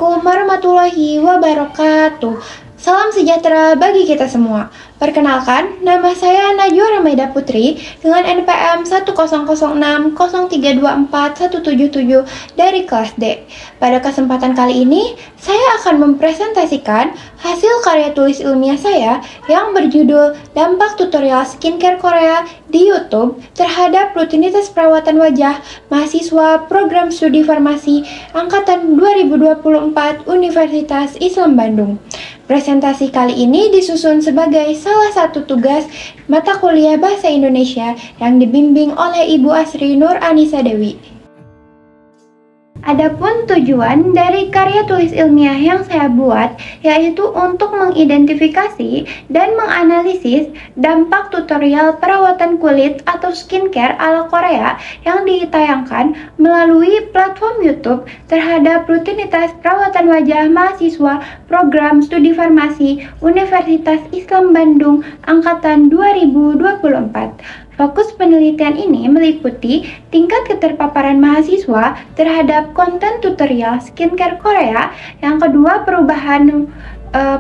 Assalamualaikum warahmatullahi wabarakatuh. Salam sejahtera bagi kita semua. Perkenalkan, nama saya Najwa Ramaida Putri dengan NPM 10060324177 dari kelas D. Pada kesempatan kali ini, saya akan mempresentasikan hasil karya tulis ilmiah saya yang berjudul Dampak Tutorial Skincare Korea di YouTube terhadap rutinitas perawatan wajah mahasiswa Program Studi Farmasi Angkatan 2024 Universitas Islam Bandung. Presentasi kali ini disusun sebagai salah satu tugas mata kuliah Bahasa Indonesia yang dibimbing oleh Ibu Asri Nur Anissa Dewi. Adapun tujuan dari karya tulis ilmiah yang saya buat yaitu untuk mengidentifikasi dan menganalisis dampak tutorial perawatan kulit atau skincare ala Korea yang ditayangkan melalui platform YouTube terhadap rutinitas perawatan wajah mahasiswa Program Studi Farmasi Universitas Islam Bandung Angkatan 2024. Fokus penelitian ini meliputi tingkat keterpaparan mahasiswa terhadap konten tutorial skincare Korea, yang kedua perubahan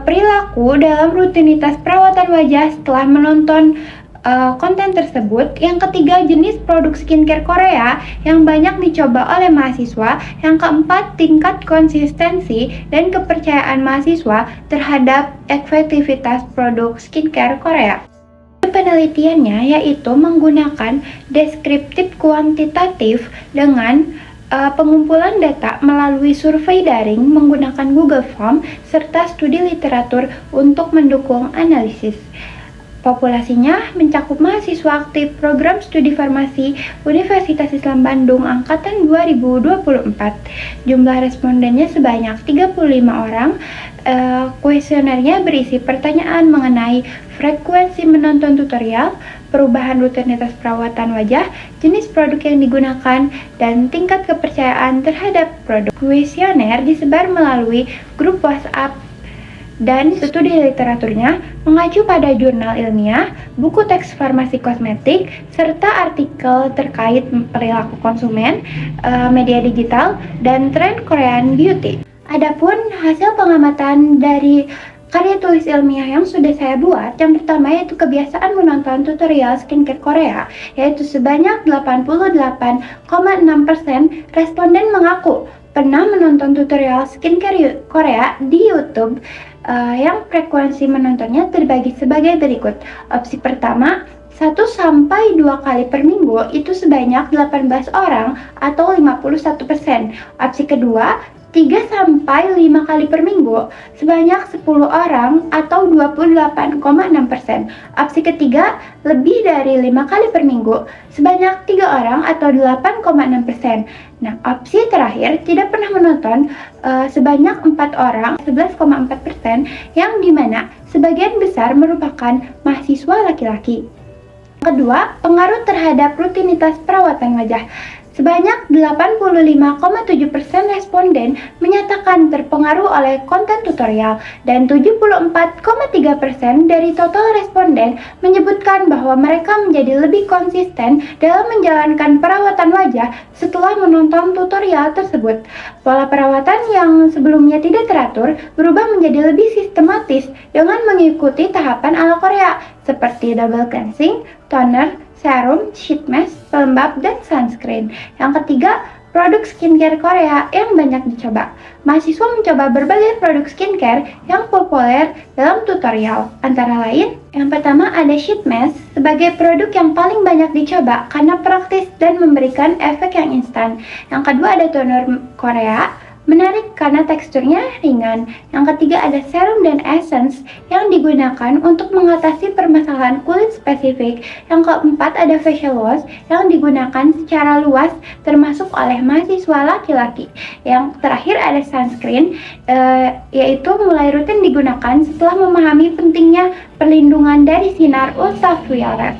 perilaku dalam rutinitas perawatan wajah setelah menonton konten tersebut, yang ketiga jenis produk skincare Korea yang banyak dicoba oleh mahasiswa, yang keempat tingkat konsistensi dan kepercayaan mahasiswa terhadap efektivitas produk skincare Korea. Penelitiannya yaitu menggunakan deskriptif kuantitatif dengan pengumpulan data melalui survei daring menggunakan Google Form serta studi literatur untuk mendukung analisis. Populasinya mencakup mahasiswa aktif Program Studi Farmasi Universitas Islam Bandung Angkatan 2024. Jumlah respondennya sebanyak 35 orang. Kuesionernya berisi pertanyaan mengenai frekuensi menonton tutorial, perubahan rutinitas perawatan wajah, jenis produk yang digunakan, dan tingkat kepercayaan terhadap produk. Kuesioner disebar melalui grup WhatsApp dan studi literaturnya mengacu pada jurnal ilmiah, buku teks farmasi kosmetik, serta artikel terkait perilaku konsumen, media digital, dan tren Korean beauty. Adapun hasil pengamatan dari karya tulis ilmiah yang sudah saya buat, yang pertama yaitu kebiasaan menonton tutorial skincare Korea, yaitu sebanyak 88,6% responden mengaku pernah menonton tutorial skincare Korea di YouTube. Yang frekuensi menontonnya terbagi sebagai berikut. Opsi pertama, 1-2 kali per minggu itu sebanyak 18 orang atau 51%. Opsi kedua, 3-5 kali per minggu sebanyak 10 orang atau 28,6%. Opsi ketiga, lebih dari 5 kali per minggu sebanyak 3 orang atau 8,6%. Nah, opsi terakhir, tidak pernah menonton sebanyak 4 orang, 11,4%, yang dimana sebagian besar merupakan mahasiswa laki-laki. Kedua, pengaruh terhadap rutinitas perawatan wajah. Sebanyak 85,7% responden menyatakan terpengaruh oleh konten tutorial dan 74,3% dari total responden menyebutkan bahwa mereka menjadi lebih konsisten dalam menjalankan perawatan wajah setelah menonton tutorial tersebut. Pola perawatan yang sebelumnya tidak teratur berubah menjadi lebih sistematis dengan mengikuti tahapan ala Korea seperti double cleansing, toner, serum, sheet mask, pelembab, dan sunscreen. Yang ketiga, produk skincare Korea yang banyak dicoba. Mahasiswa mencoba berbagai produk skincare yang populer dalam tutorial. Antara lain, yang pertama ada sheet mask sebagai produk yang paling banyak dicoba karena praktis dan memberikan efek yang instan. Yang kedua ada toner Korea, menarik karena teksturnya ringan. Yang ketiga ada serum dan essence yang digunakan untuk mengatasi permasalahan kulit spesifik. Yang keempat ada facial wash yang digunakan secara luas termasuk oleh mahasiswa laki-laki. Yang terakhir ada sunscreen, yaitu mulai rutin digunakan setelah memahami pentingnya perlindungan dari sinar ultraviolet.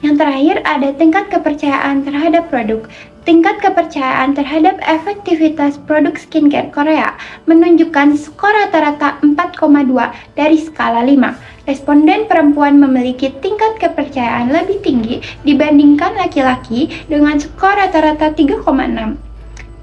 Yang terakhir ada tingkat kepercayaan terhadap produk. Tingkat kepercayaan terhadap efektivitas produk skincare Korea menunjukkan skor rata-rata 4,2 dari skala 5. Responden perempuan memiliki tingkat kepercayaan lebih tinggi dibandingkan laki-laki dengan skor rata-rata 3,6.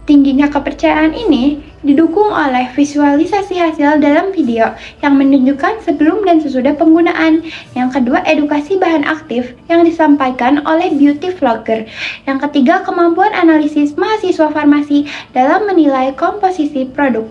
Tingginya kepercayaan ini didukung oleh visualisasi hasil dalam video yang menunjukkan sebelum dan sesudah penggunaan. Yang kedua, edukasi bahan aktif yang disampaikan oleh beauty vlogger. Yang ketiga, kemampuan analisis mahasiswa farmasi dalam menilai komposisi produk.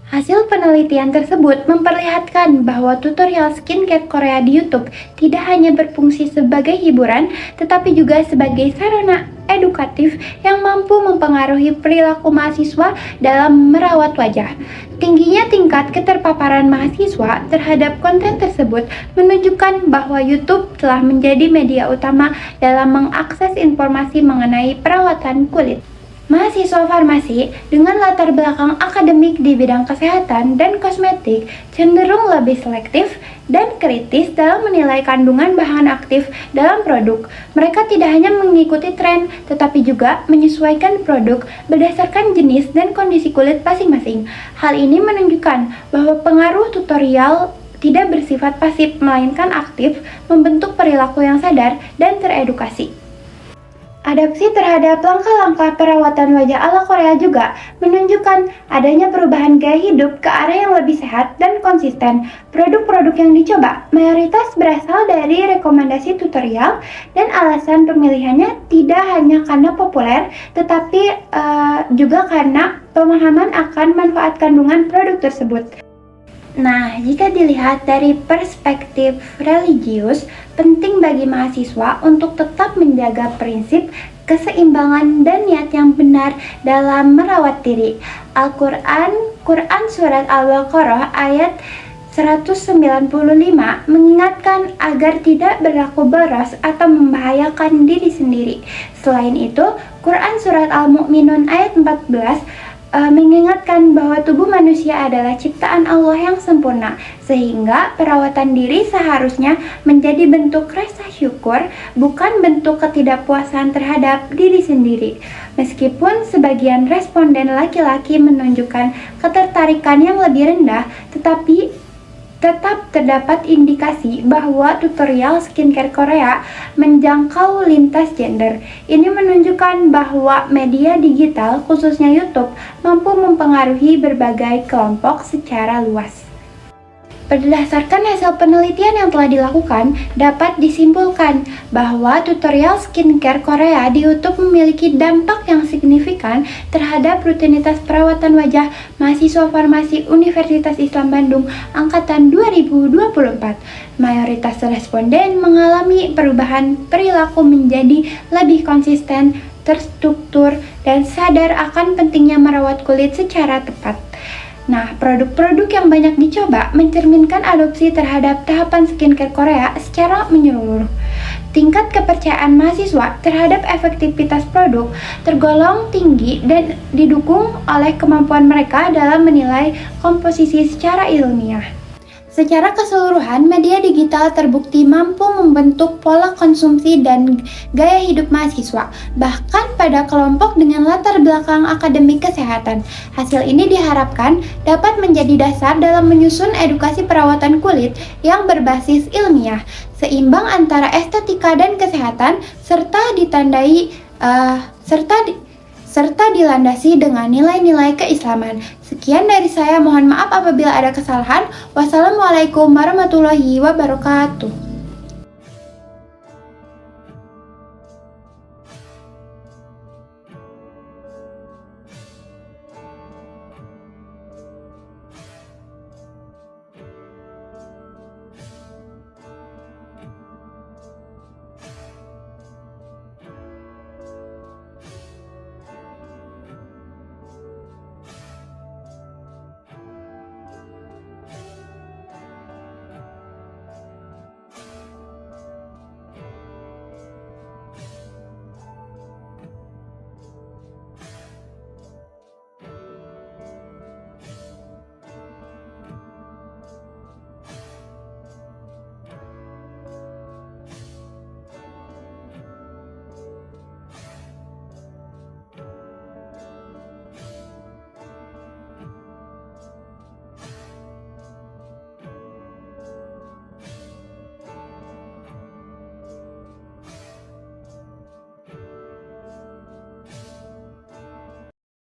Hasil penelitian tersebut memperlihatkan bahwa tutorial skincare Korea di YouTube tidak hanya berfungsi sebagai hiburan, tetapi juga sebagai sarana edukatif yang mampu mempengaruhi perilaku mahasiswa dalam merawat wajah. Tingginya tingkat keterpaparan mahasiswa terhadap konten tersebut menunjukkan bahwa YouTube telah menjadi media utama dalam mengakses informasi mengenai perawatan kulit. Mahasiswa farmasi dengan latar belakang akademik di bidang kesehatan dan kosmetik cenderung lebih selektif dan kritis dalam menilai kandungan bahan aktif dalam produk. Mereka tidak hanya mengikuti tren, tetapi juga menyesuaikan produk berdasarkan jenis dan kondisi kulit masing-masing. Hal ini menunjukkan bahwa pengaruh tutorial tidak bersifat pasif, melainkan aktif, membentuk perilaku yang sadar dan teredukasi. Adaptasi terhadap langkah-langkah perawatan wajah ala Korea juga menunjukkan adanya perubahan gaya hidup ke arah yang lebih sehat dan konsisten. Produk-produk yang dicoba mayoritas berasal dari rekomendasi tutorial dan alasan pemilihannya tidak hanya karena populer, tetapi juga karena pemahaman akan manfaat kandungan produk tersebut. Nah, jika dilihat dari perspektif religius, penting bagi mahasiswa untuk tetap menjaga prinsip keseimbangan dan niat yang benar dalam merawat diri. Quran Surat Al-Baqarah ayat 195 mengingatkan agar tidak berlaku boros atau membahayakan diri sendiri. Selain itu, Quran Surat Al-Mu'minun ayat 14 mengingatkan bahwa tubuh manusia adalah ciptaan Allah yang sempurna, sehingga perawatan diri seharusnya menjadi bentuk rasa syukur, bukan bentuk ketidakpuasan terhadap diri sendiri. Meskipun sebagian responden laki-laki menunjukkan ketertarikan yang lebih rendah, tetapi tetap terdapat indikasi bahwa tutorial skincare Korea menjangkau lintas gender. Ini menunjukkan bahwa media digital, khususnya YouTube, mampu mempengaruhi berbagai kelompok secara luas. Berdasarkan hasil penelitian yang telah dilakukan, dapat disimpulkan bahwa tutorial skincare Korea di YouTube memiliki dampak yang signifikan terhadap rutinitas perawatan wajah mahasiswa farmasi Universitas Islam Bandung angkatan 2024. Mayoritas responden mengalami perubahan perilaku menjadi lebih konsisten, terstruktur, dan sadar akan pentingnya merawat kulit secara tepat. Nah, produk-produk yang banyak dicoba mencerminkan adopsi terhadap tahapan skincare Korea secara menyeluruh. Tingkat kepercayaan mahasiswa terhadap efektivitas produk tergolong tinggi dan didukung oleh kemampuan mereka dalam menilai komposisi secara ilmiah. Secara keseluruhan, media digital terbukti mampu membentuk pola konsumsi dan gaya hidup mahasiswa, bahkan pada kelompok dengan latar belakang akademik kesehatan. Hasil ini diharapkan dapat menjadi dasar dalam menyusun edukasi perawatan kulit yang berbasis ilmiah, seimbang antara estetika dan kesehatan, serta dilandasi dengan nilai-nilai keislaman. Sekian dari saya, mohon maaf apabila ada kesalahan. Wassalamualaikum warahmatullahi wabarakatuh.